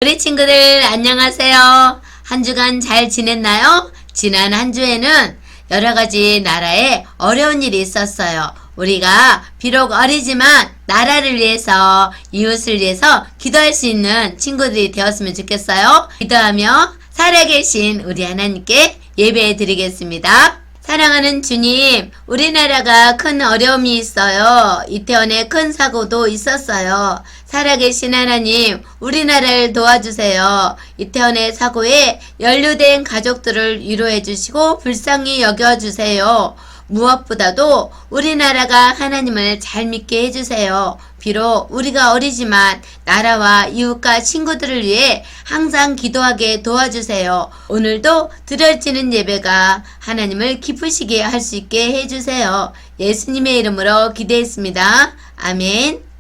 우리 친구들 안녕하세요. 한 주간 잘 지냈나요? 지난 한 주에는 여러 가지 나라에 어려운 일이 있었어요. 우리가 비록 어리지만 나라를 위해서, 이웃을 위해서 기도할 수 있는 친구들이 되었으면 좋겠어요. 기도하며 살아계신 우리 하나님께 예배 드리겠습니다. 사랑하는 주님, 우리나라가 큰 어려움이 있어요. 이태원에 큰 사고도 있었어요. 살아계신 하나님, 우리나라를 도와주세요. 이태원의 사고에 연루된 가족들을 위로해 주시고 불쌍히 여겨주세요. 무엇보다도 우리나라가 하나님을 잘 믿게 해주세요. 비록 우리가 어리지만 나라와 이웃과 친구들을 위해 항상 기도하게 도와주세요. 오늘도 드려지는 예배가 하나님을 기쁘시게 할 수 있게 해주세요. 예수님의 이름으로 기도했습니다. 아멘.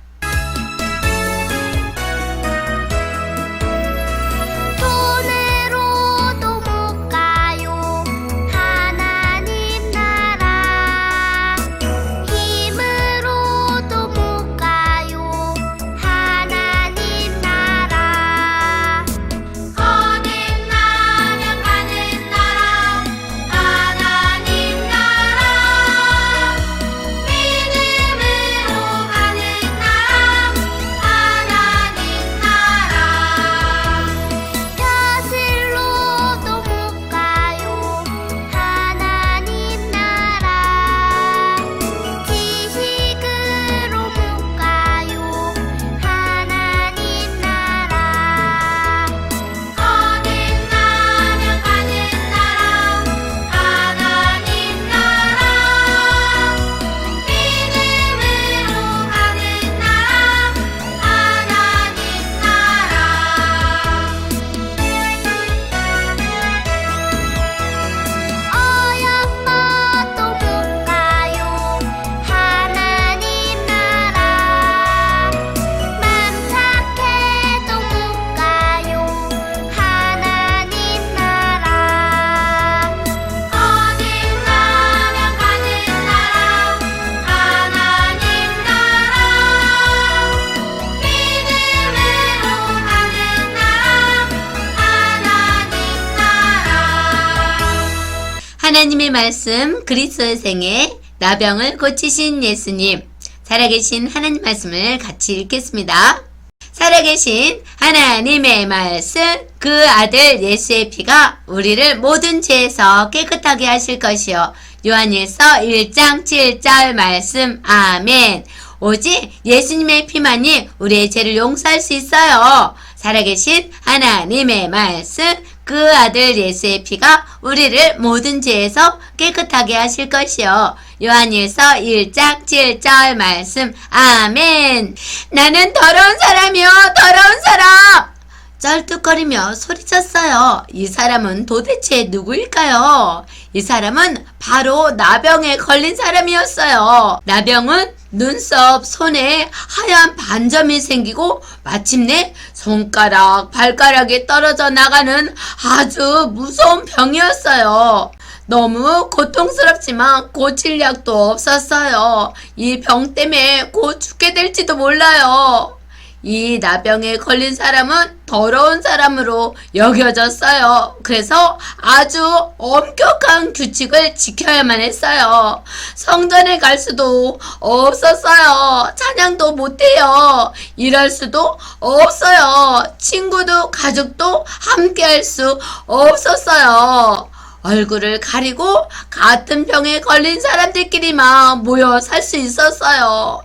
하나님의 말씀, 그리스도의 생애, 나병을 고치신 예수님, 살아계신 하나님 말씀을 같이 읽겠습니다. 살아계신 하나님의 말씀, 그 아들 예수의 피가 우리를 모든 죄에서 깨끗하게 하실 것이요. 요한일서 1장 7절 말씀, 아멘. 오직 예수님의 피만이 우리의 죄를 용서할 수 있어요. 살아계신 하나님의 말씀, 그 아들 예수의 피가 우리를 모든 죄에서 깨끗하게 하실 것이요. 요한일서 1장 7절 말씀, 아멘. 나는 더러운 사람이요, 더러운 사람! 쩔뚝거리며 소리쳤어요. 이 사람은 도대체 누구일까요? 이 사람은 바로 나병에 걸린 사람이었어요. 나병은 눈썹, 손에 하얀 반점이 생기고 마침내 손가락, 발가락이 떨어져 나가는 아주 무서운 병이었어요. 너무 고통스럽지만 고칠 약도 없었어요. 이 병 때문에 곧 죽게 될지도 몰라요. 이 나병에 걸린 사람은 더러운 사람으로 여겨졌어요. 그래서 아주 엄격한 규칙을 지켜야만 했어요. 성전에 갈 수도 없었어요. 찬양도 못해요. 일할 수도 없어요. 친구도 가족도 함께 할 수 없었어요. 얼굴을 가리고 같은 병에 걸린 사람들끼리만 모여 살 수 있었어요.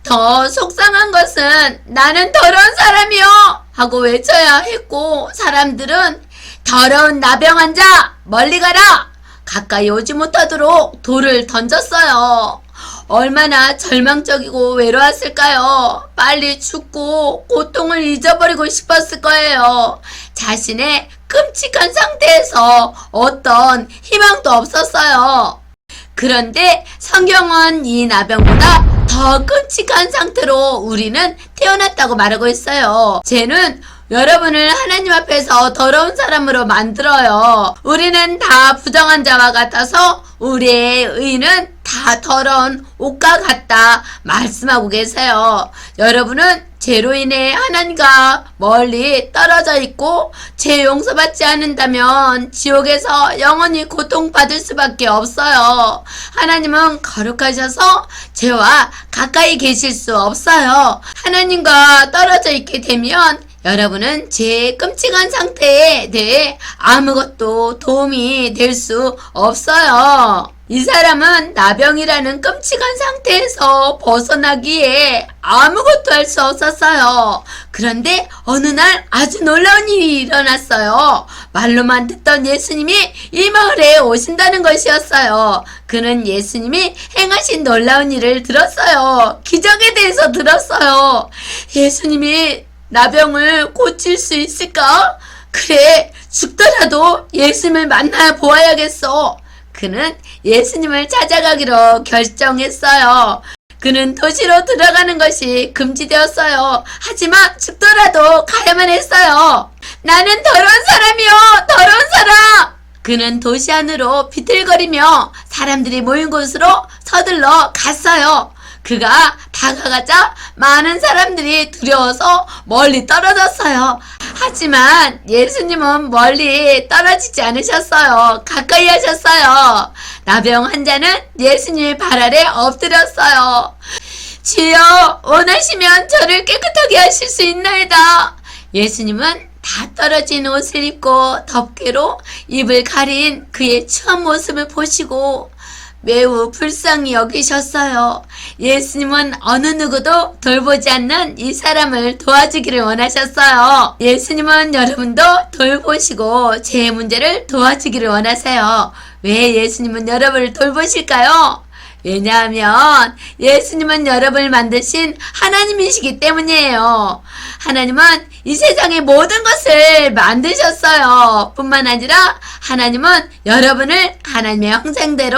더 속상한 것은 나는 더러운 사람이요 하고 외쳐야 했고, 사람들은 더러운 나병 환자 멀리 가라, 가까이 오지 못하도록 돌을 던졌어요. 얼마나 절망적이고 외로웠을까요? 빨리 죽고 고통을 잊어버리고 싶었을 거예요. 자신의 끔찍한 상태에서 어떤 희망도 없었어요. 그런데 성경은 이 나병보다 더 끔찍한 상태로 우리는 태어났다고 말하고 있어요. 죄는 여러분을 하나님 앞에서 더러운 사람으로 만들어요. 우리는 다 부정한 자와 같아서 우리의 의는 다 더러운 옷과 같다 말씀하고 계세요. 여러분은 죄로 인해 하나님과 멀리 떨어져 있고 죄 용서받지 않는다면 지옥에서 영원히 고통받을 수밖에 없어요. 하나님은 거룩하셔서 죄와 가까이 계실 수 없어요. 하나님과 떨어져 있게 되면 여러분은 죄의 끔찍한 상태에 대해 아무것도 도움이 될 수 없어요. 이 사람은 나병이라는 끔찍한 상태에서 벗어나기에 아무것도 할 수 없었어요. 그런데 어느 날 아주 놀라운 일이 일어났어요. 말로만 듣던 예수님이 이 마을에 오신다는 것이었어요. 그는 예수님이 행하신 놀라운 일을 들었어요. 기적에 대해서 들었어요. 예수님이 나병을 고칠 수 있을까? 그래, 죽더라도 예수님을 만나 보아야겠어. 그는 예수님을 찾아가기로 결정했어요. 그는 도시로 들어가는 것이 금지되었어요. 하지만 죽더라도 가야만 했어요. 나는 더러운 사람이요, 더러운 사람! 그는 도시 안으로 비틀거리며 사람들이 모인 곳으로 서둘러 갔어요. 그가 다가가자 많은 사람들이 두려워서 멀리 떨어졌어요. 하지만 예수님은 멀리 떨어지지 않으셨어요. 가까이 하셨어요. 나병 환자는 예수님의 발 아래 엎드렸어요. 주여, 원하시면 저를 깨끗하게 하실 수 있나이다. 예수님은 다 떨어진 옷을 입고 덮개로 입을 가린 그의 추한 모습을 보시고 매우 불쌍히 여기셨어요. 예수님은 어느 누구도 돌보지 않는 이 사람을 도와주기를 원하셨어요. 예수님은 여러분도 돌보시고 제 문제를 도와주기를 원하세요. 왜 예수님은 여러분을 돌보실까요? 왜냐하면 예수님은 여러분을 만드신 하나님이시기 때문이에요. 하나님은 이 세상의 모든 것을 만드셨어요. 뿐만 아니라 하나님은 여러분을 하나님의 형상대로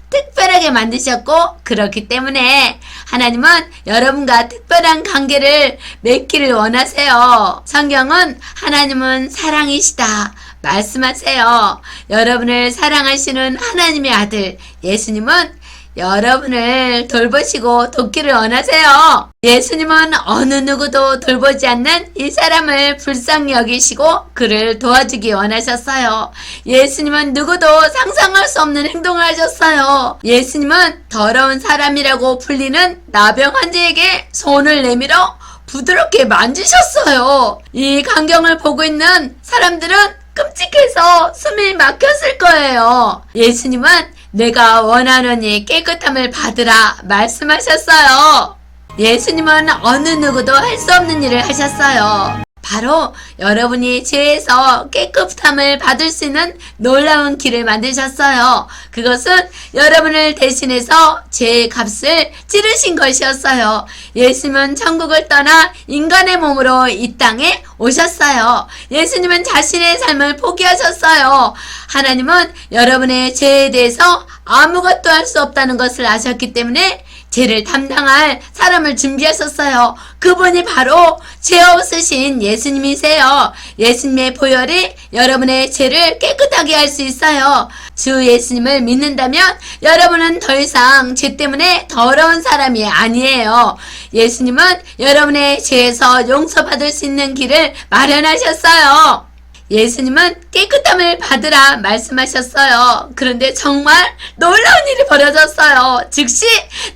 특별하게 만드셨고, 그렇기 때문에 하나님은 여러분과 특별한 관계를 맺기를 원하세요. 성경은 하나님은 사랑이시다 말씀하세요. 여러분을 사랑하시는 하나님의 아들 예수님은 여러분을 돌보시고 돕기를 원하세요. 예수님은 어느 누구도 돌보지 않는 이 사람을 불쌍히 여기시고 그를 도와주기 원하셨어요. 예수님은 누구도 상상할 수 없는 행동을 하셨어요. 예수님은 더러운 사람이라고 불리는 나병 환자에게 손을 내밀어 부드럽게 만지셨어요. 이 광경을 보고 있는 사람들은 끔찍해서 숨이 막혔을 거예요. 예수님은 내가 원하노니 깨끗함을 받으라 말씀하셨어요. 예수님은 어느 누구도 할 수 없는 일을 하셨어요. 바로 여러분이 죄에서 깨끗함을 받을 수 있는 놀라운 길을 만드셨어요. 그것은 여러분을 대신해서 죄의 값을 치르신 것이었어요. 예수님은 천국을 떠나 인간의 몸으로 이 땅에 오셨어요. 예수님은 자신의 삶을 포기하셨어요. 하나님은 여러분의 죄에 대해서 아무것도 할 수 없다는 것을 아셨기 때문에 죄를 담당할 사람을 준비하셨어요. 그분이 바로 죄 없으신 예수님이세요. 예수님의 보혈이 여러분의 죄를 깨끗하게 할 수 있어요. 주 예수님을 믿는다면 여러분은 더 이상 죄 때문에 더러운 사람이 아니에요. 예수님은 여러분의 죄에서 용서받을 수 있는 길을 마련하셨어요. 예수님은 깨끗함을 받으라 말씀하셨어요. 그런데 정말 놀라운 일이 벌어졌어요. 즉시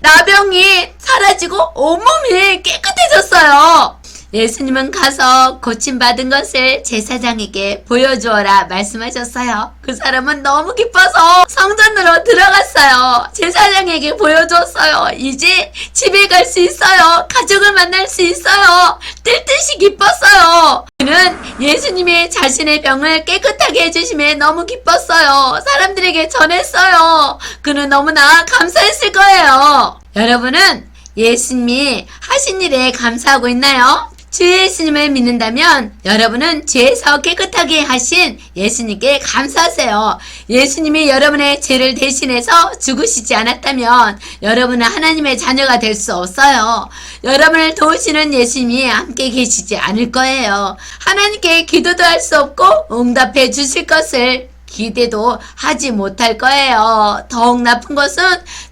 나병이 사라지고 온몸이 깨끗해졌어요. 예수님은 가서 고침받은 것을 제사장에게 보여주어라 말씀하셨어요. 그 사람은 너무 기뻐서 성전으로 들어갔어요. 제사장에게 보여줬어요. 이제 집에 갈 수 있어요. 가족을 만날 수 있어요. 뜰 듯이 기뻤어요. 그는 예수님이 자신의 병을 깨끗하게 해주심에 너무 기뻤어요. 사람들에게 전했어요. 그는 너무나 감사했을 거예요. 여러분은 예수님이 하신 일에 감사하고 있나요? 주 예수님을 믿는다면 여러분은 죄에서 깨끗하게 하신 예수님께 감사하세요. 예수님이 여러분의 죄를 대신해서 죽으시지 않았다면 여러분은 하나님의 자녀가 될 수 없어요. 여러분을 도우시는 예수님이 함께 계시지 않을 거예요. 하나님께 기도도 할 수 없고 응답해 주실 것을 기대도 하지 못할 거예요. 더욱 나쁜 것은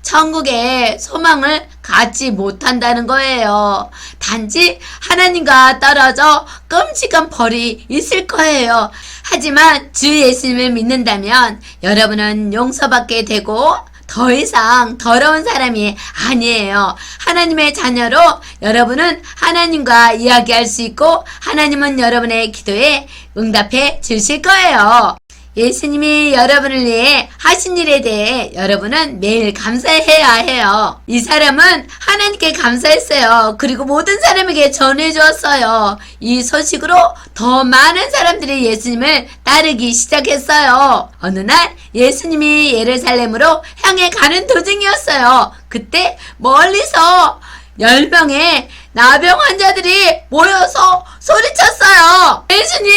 천국에 소망을 갖지 못한다는 거예요. 단지 하나님과 떨어져 끔찍한 벌이 있을 거예요. 하지만 주 예수님을 믿는다면 여러분은 용서받게 되고 더 이상 더러운 사람이 아니에요. 하나님의 자녀로 여러분은 하나님과 이야기할 수 있고 하나님은 여러분의 기도에 응답해 주실 거예요. 예수님이 여러분을 위해 하신 일에 대해 여러분은 매일 감사해야 해요. 이 사람은 하나님께 감사했어요. 그리고 모든 사람에게 전해주었어요. 이 소식으로 더 많은 사람들이 예수님을 따르기 시작했어요. 어느 날 예수님이 예루살렘으로 향해 가는 도중이었어요. 그때 멀리서 10명의 나병 환자들이 모여서 소리쳤어요. 예수님,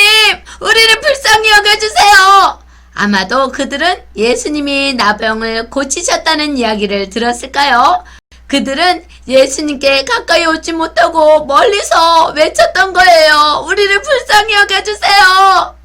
우리를 불쌍히 여겨주세요. 아마도 그들은 예수님이 나병을 고치셨다는 이야기를 들었을까요? 그들은 예수님께 가까이 오지 못하고 멀리서 외쳤던 거예요. 우리를 불쌍히 여겨주세요.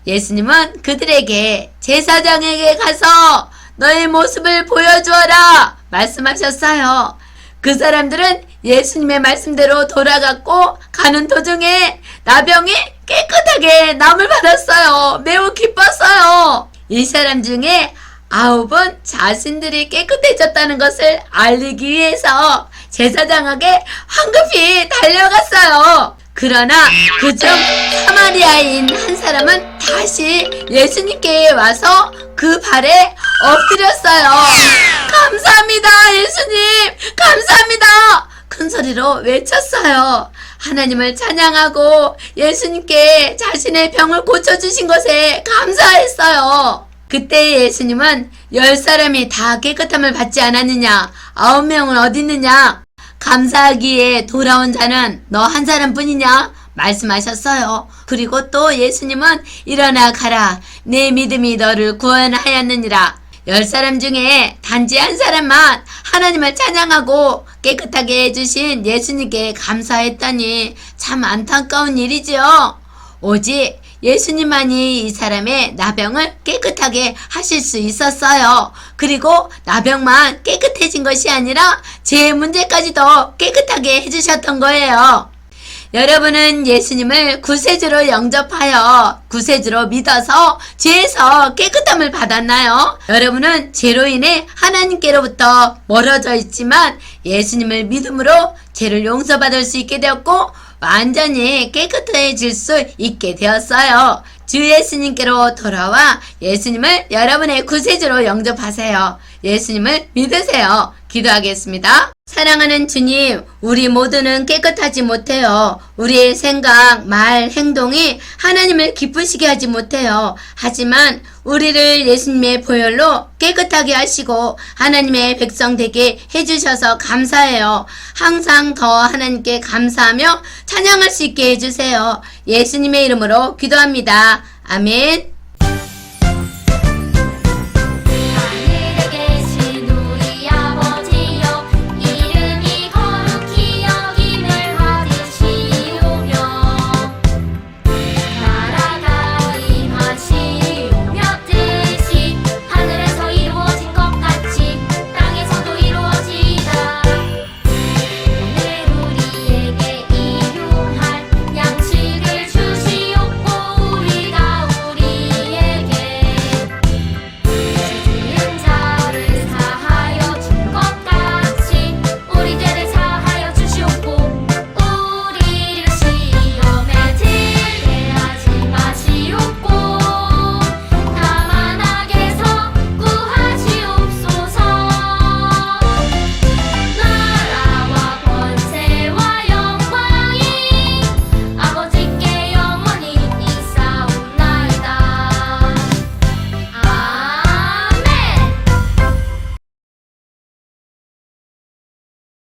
예수님은 그들에게 제사장에게 가서 너의 모습을 보여주어라 말씀하셨어요. 그 사람들은 예수님의 말씀대로 돌아갔고 가는 도중에 나병이 깨끗하게 남을 받았어요. 매우 기뻤어요. 이 사람 중에 9은 자신들이 깨끗해졌다는 것을 알리기 위해서 제사장에게 황급히 달려갔어요. 그러나 그중 사마리아인 한 사람은 다시 예수님께 와서 그 발에 엎드렸어요. 감사합니다, 예수님! 감사합니다! 큰 소리로 외쳤어요. 하나님을 찬양하고 예수님께 자신의 병을 고쳐주신 것에 감사했어요. 그때 예수님은 10사람이 다 깨끗함을 받지 않았느냐? 9명은 어디 있느냐? 감사하기에 돌아온 자는 너 한 사람뿐이냐? 말씀하셨어요. 그리고 또 예수님은 일어나 가라. 내 믿음이 너를 구원하였느니라. 10사람 중에 단지 한 사람만 하나님을 찬양하고 깨끗하게 해주신 예수님께 감사했다니 참 안타까운 일이지요. 오직 예수님만이 이 사람의 나병을 깨끗하게 하실 수 있었어요. 그리고 나병만 깨끗해진 것이 아니라 제 문제까지도 깨끗하게 해주셨던 거예요. 여러분은 예수님을 구세주로 영접하여 구세주로 믿어서 죄에서 깨끗함을 받았나요? 여러분은 죄로 인해 하나님께로부터 멀어져 있지만 예수님을 믿음으로 죄를 용서받을 수 있게 되었고 완전히 깨끗해질 수 있게 되었어요. 주 예수님께로 돌아와 예수님을 여러분의 구세주로 영접하세요. 예수님을 믿으세요. 기도하겠습니다. 사랑하는 주님, 우리 모두는 깨끗하지 못해요. 우리의 생각, 말, 행동이 하나님을 기쁘시게 하지 못해요. 하지만 우리를 예수님의 보혈로 깨끗하게 하시고 하나님의 백성 되게 해주셔서 감사해요. 항상 더 하나님께 감사하며 찬양할 수 있게 해주세요. 예수님의 이름으로 기도합니다. 아멘.